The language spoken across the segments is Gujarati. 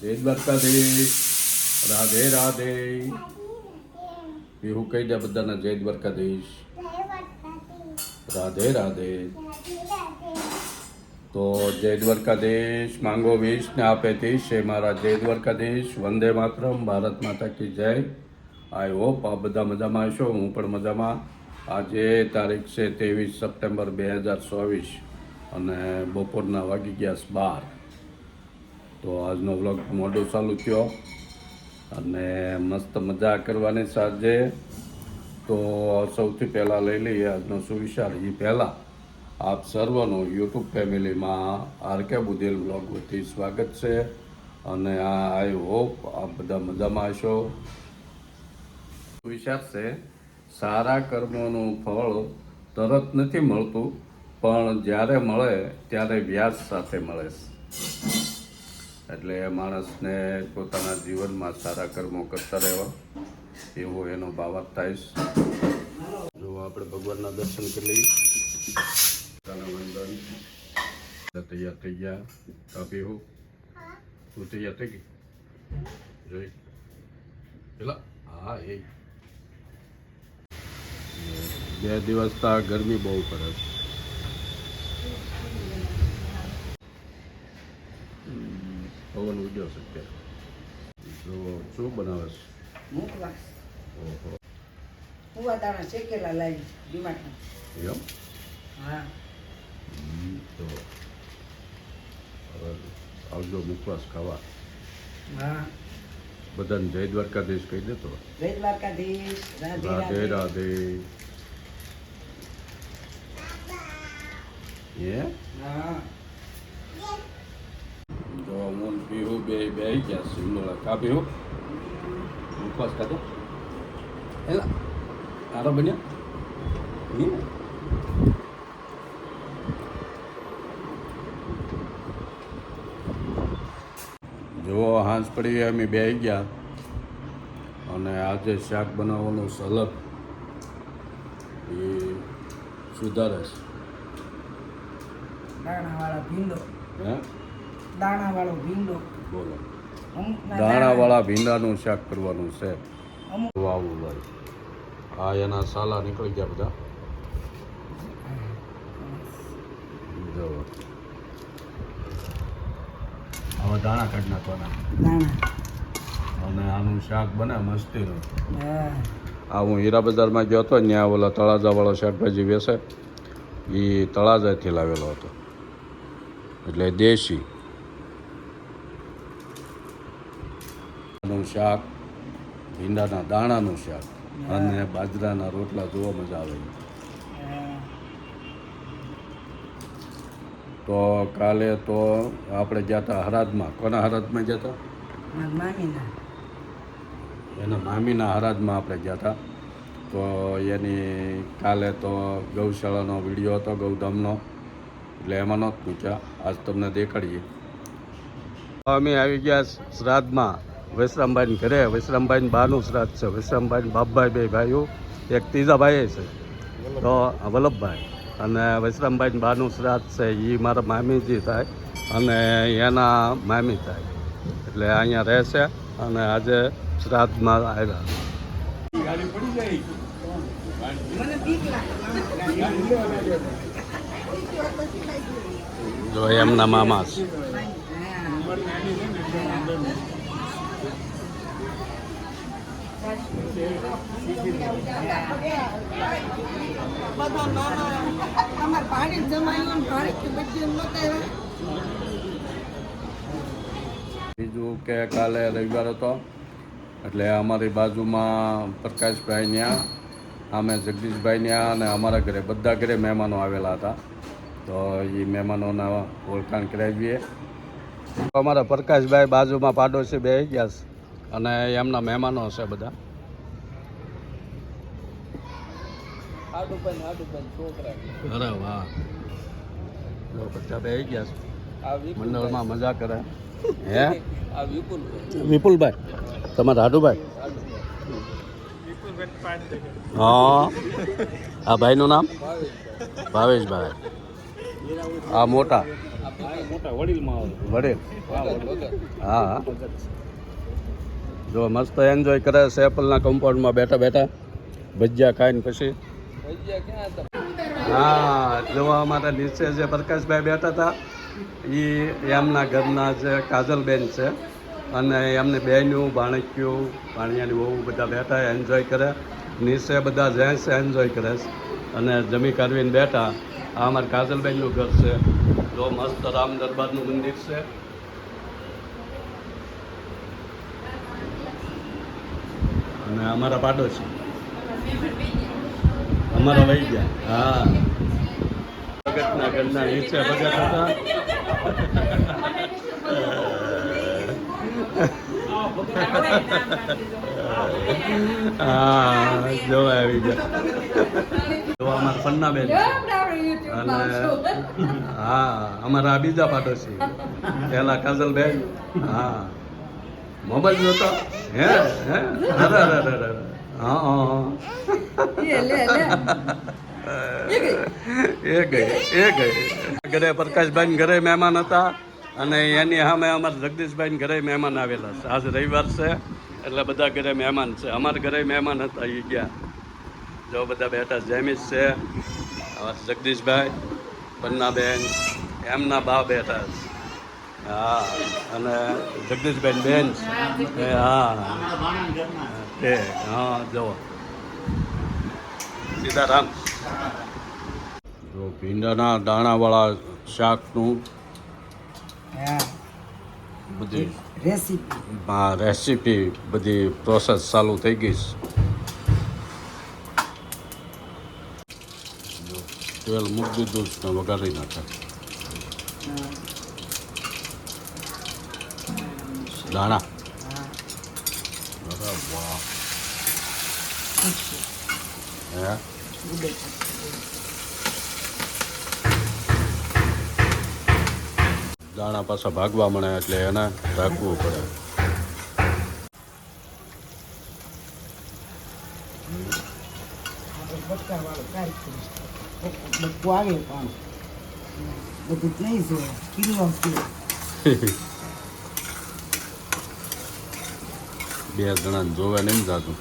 જય દ્વારકાધીશ. રાધે રાધે. હું કહી દે બધાને જય દ્વારકાધીશ. રાધે રાધે. તો જય દ્વારકાધીશ માંગો વીસ ને આપે 30 છે મારા જય દ્વારકાધીશ. વંદે માતરમ. ભારત માતા કી જય. આઈ હોપ આ બધા મજામાં હશો. હું પણ મજામાં. આજે તારીખ છે 23 સપ્ટેમ્બર 2024 અને બપોરના વાગી ગયા 12. તો આજનો વ્લોગ મોડો ચાલુ થયો અને મસ્ત મજા કરવાની સાંજે. તો સૌથી પહેલાં લઈ લઈએ આજનો સુવિચાર. એ પહેલાં આપ સર્વનું યુટ્યુબ ફેમિલીમાં આરકે બુધેલ વ્લોગ વતી સ્વાગત છે અને આઈ હોપ આપ બધા મજામાં હશો. વિચાર છે સારા કર્મોનું ફળ તરત નથી મળતું, પણ જ્યારે મળે ત્યારે વ્યાજ સાથે મળે છે. એટલે માણસને પોતાના જીવનમાં સારા કર્મો કરતા રહેવા એવો એનો ભાવાર્થ થાય છે. જો આપણે ભગવાનના દર્શન કરી લઈએ. તૈયાર થઈ ગયા. કાપી હું તું તૈયાર થઈ ગઈ જોઈ પેલા. હા એ 2 દિવસ તો ગરમી બહુ પડે છે. પવન ઉડ્યો છે અત્યારે. જો શું બનાવે છે? ઓહો, દાણા શેકેલા લાવી ડીમાર્ટમાં. એમ? હા. તો હવે આવજો મુખવાસ ખાવા. હા. બધાને જય દ્વારકાધીશ કહી દેતો. જય દ્વારકાધીશ. રાધે રાધે રાધે. રાધે. એ હા. જો હું પીવું બે ગયા સિંગોળા. કા પીવું મુખવાસ ખાતો એલા તારો બન્યા. જો હાંસ પડી અમે બે ગયા અને આજે શાક બનાવવાનું સલગ એ સુધારે છે. દાણાવાળો ભીંડો. હે દાણાવાળો ભીંડો. બોલો. અમુકના દાણાવાળા ભીંડાનું શાક કરવાનું છે. અમુક વાવું ભાઈ. આ એના સાલા નીકળી ગયા બધા. જો આવા દાણા કાઢી નાખવાના દાણા. અને આનું શાક બને મસ્તીનું. હા. આ હું હીરા બજારમાં ગયો હતો ને ત્યાં ઓલા તળાજાવાળો શાકભાજી વેચે એ તળાજાથી લાવેલો હતો એટલે દેશી. નું શાક, ભીંડાના દાણાનું શાક અને બાજરાના રોટલા જોવા મજા આવે. તો કાલે તો આપણે ગયા હતા હરાદમાં. કોના હરાદમાં ગયા હતા? મામીના. એના મામીના હરાદમાં આપણે ગયા હતા. તો એની કાલે તો ગૌશાળાનો વિડીયો હતો ગૌધામનો, એટલે એમાં નહોતું મૂક્યા. આજ તમને દેખાડીએ. અમે આવી ગયા શ્રાદ્ધમાં વૈશ્રામભાઈની ઘરે. વૈશ્રામભાઈની બાનું શ્રાદ્ધ છે. વૈશ્રામભાઈ બાપભાઈ બે ભાઈઓ, એક ત્રીજા ભાઈ છે તો વલ્લભભાઈ, અને વૈશ્રામભાઈની બાનું શ્રાદ્ધ છે. એ મારા મામીજી થાય અને એના મામી થાય, એટલે અહીંયા રહે છે અને આજે શ્રાદ્ધમાં આવ્યા. ગાડી પડી જાય. મને બીક લાગે. જો એમના મામા છે. બીજું કે કાલે રવિવાર હતો એટલે અમારી બાજુમાં પ્રકાશભાઈ ત્યાં, અમે જગદીશભાઈ ત્યાં અને અમારા ઘરે બધા ઘરે મહેમાનો આવેલા હતા. તો એ મહેમાનોના ઓળખાણ કરાવીએ. અમારા પ્રકાશભાઈ બાજુમાં પાડોશી બે ગયા છે અને એમના મહેમાનો છે બધા. અરે વાહ. બધા બે ગયા છે મંડળમાં મજા કરે. હે વિપુલભાઈ તમારા હાડુભાઈ? હા. આ ભાઈનું નામ ભાવેશભાઈ. આ મોટા મોટા વડીલમાં વડે હા જો મસ્ત એન્જોય કરે છે એપલના કમ્પાઉન્ડમાં બેઠા બેઠા ભજીયા ખાઈને પછી હા જોવા અમારા નીચે જે પ્રકાશભાઈ બેઠા હતા એ એમના ઘરના જે કાજલબેન છે અને એમની બહેનું ભાણકીયું ભાણિયાની બહુ બધા બેઠા એન્જોય કરે નીચે બધા જેન્ટ્સ એન્જોય કરે છે અને જમી કાઢવીને બેઠા આ અમારા કાજલબેનનું ઘર છે જો મસ્ત રામ દરબારનું મંદિર છે અને અમારા પાડોશી અમારા વહી ગયા હા ભગતના ઘરના નીચે ભગત હતા હા જોવા આવી ગયા જોવા અમારા પન્નાબેન છે અને હા અમારા આ બીજા પાડોશી પેલા કાજલબેન હા મોબાઈલ જોતો હે હે અરે અરે અરે હા એ ગઈ ઘરે પ્રકાશભાઈ ઘરે મહેમાન હતા અને એની સામે અમારા જગદીશભાઈ ઘરે મહેમાન આવેલા છે આજ રવિવાર છે એટલે બધા ઘરે મહેમાન છે અમારા ઘરે મહેમાન હતા એ ગયા જો બધા બેઠા જેમિસ છે જગદીશભાઈ પન્નાબેન એમના બા બેઠા છે હા અને જગદીશભાઈ બેન છે હા એ હા જુઓ સીતારામ જો ભીંડાના દાણાવાળા શાકનું હા બધી રેસીપી હા રેસીપી બધી પ્રોસેસ ચાલુ થઈ ગઈ છે જો તેલ મૂકી દીધું છે ને વઘારી નાખે દાણા અરે વાહ હે દાણા પાછા ભાગવા મળે એટલે એને રાખવું પડે બટકાવાળું કાઢી બટકું આવે પણ બધું જ નહીં જોવે કિલો બે જણાને જોવે નહીં જાતું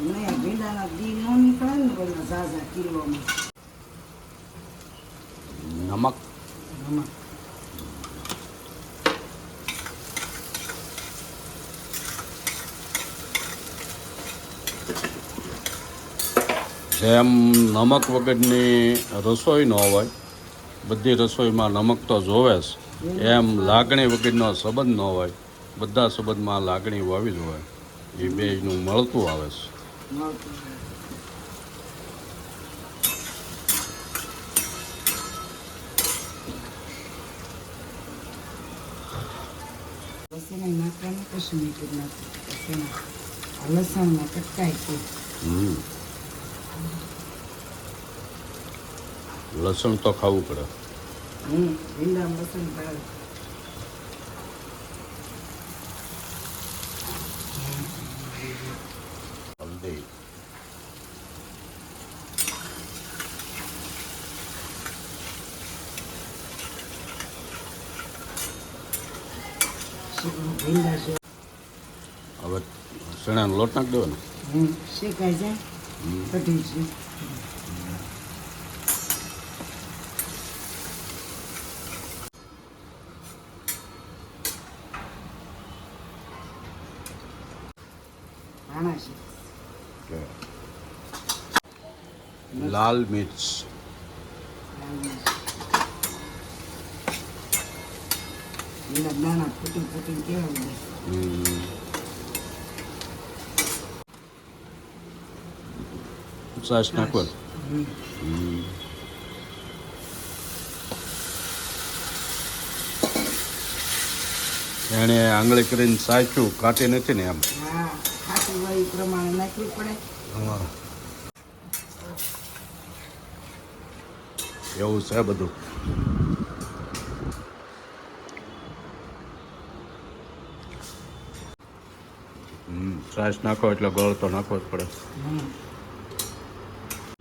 નહીં ભીંડાના દી ન નીકળે ને બધા ઝાઝા કિલોમાં નમક નમક જેમ નમક વગરની રસોઈ ન હોય બધી રસોઈમાં નમક તો જોવે જ એમ લાગણી વગરનો સંબંધ ન હોય બધા સંબંધમાં લાગણી હોવી જ હોય એ બેયનું મળતું આવે છે મળતું પછી નહીં નાખવાનું કશું મીઠું નાખવું પછી લસણમાં કટકાઈ છે લસણ તો ખાવું પડે ભીંડામાં લસણ ભાવે હલ્દી ભીંડા છે હવે ચણાનો લોટ નાખી દેવાનો શેકાઈ જાય કઢી છે ધાણા છે લાલ મિર્ચ લીલા દાણા ફૂટી ફૂટીને કેવું દે છાશ નાખવા એણે આંગળી કરીને સાચ્યું કાઢી નથી ને એમ હા ખાતું હોય એ પ્રમાણે નાખવી પડે એવું છે બધું છાશ નાખો એટલે ગોળ તો નાખવો જ પડે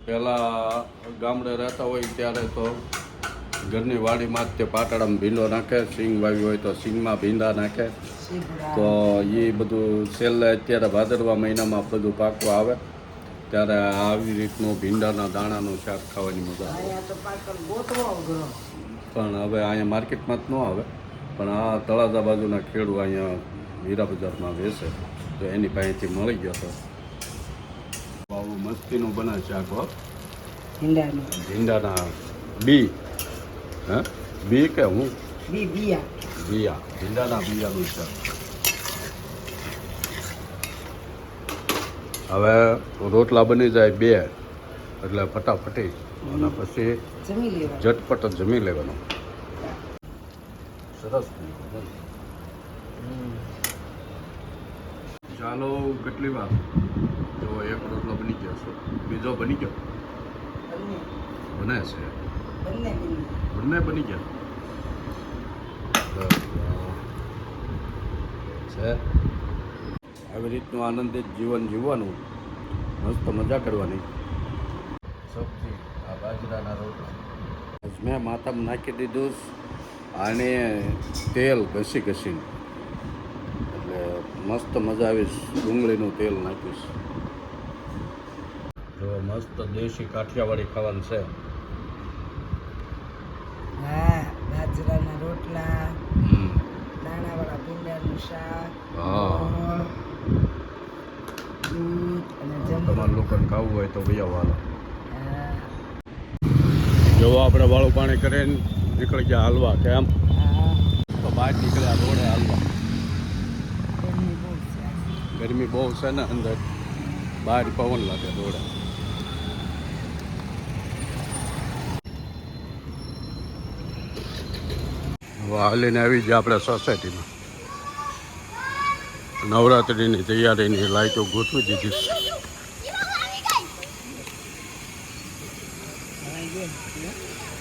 પહેલાં ગામડે રહેતા હોય ત્યારે તો ઘરની વાડીમાં જ તે પાટડામાં ભીંડો નાખે, સિંગ વાવી હોય તો સિંગમાં ભીંડા નાખે. શીપડા તો એ બધું છેલ્લે અત્યારે ભાદરવા મહિનામાં બધું પાકવા આવે ત્યારે આવી રીતનું ભીંડાના દાણાનું શાક ખાવાની મજા આવે. અહીંયા તો પાકલ ગોતવો અઘરો. પણ હવે અહીંયા માર્કેટમાં જ ન આવે, પણ આ તળાજા બાજુના ખેડૂત અહીંયા હીરા બજારમાં વેચે તો એની પાસેથી મળી ગયો તો આવું મસ્તીનું બને શાક હો. ભીંડાનું ભીંડાના બી, હે બી કે હું બિયા બિયા, ભીંડાના બિયાનું શાક. હવે રોટલા બની જાય 2 એટલે ફટાફટી અને પછી જમી લેવા. ઝટપટ જ જમી લેવાનું. સરસ. ચાલો કેટલી વાર જો એક રોટલો બની ગયો છે, બીજો બની ગયો બંને બને છે, બંને બંને બંને બની ગયા છે. આવી રીતનું આનંદિત જીવન જીવવાનું, મસ્ત મજા કરવાની. સૌથી આ બાજરાના રોટલા મેં માથામાં નાખી દીધું આને તેલ ઘસી ઘસીને, એટલે મસ્ત મજા આવીશ. ડુંગળીનું તેલ નાખીશ. જો મસ્ત દેશી કાઠિયાવાડી ખાવાનું છે. હા, બાજરાના રોટલા, દાણાવાળા ભીંડાનું શાક, હા. દૂધ અને તમારા લોકોને ખાવું હોય તો ભૈયા વાળો. હા, જો આપણે વાળું પાણી કરીને નીકળી ગયા હાલવા, કેમ હા. તો બહાર નીકળ્યા રોડે હાલવા. ગરમી બહુ છે. ગરમી બહુ છે ને અંદર, બહાર પવન લાગે રોડે. હવે હાલીને આવી ગયા આપણે સોસાયટીમાં. નવરાત્રિની તૈયારીની લાઈટો ગોઠવી દીધી છે. હા,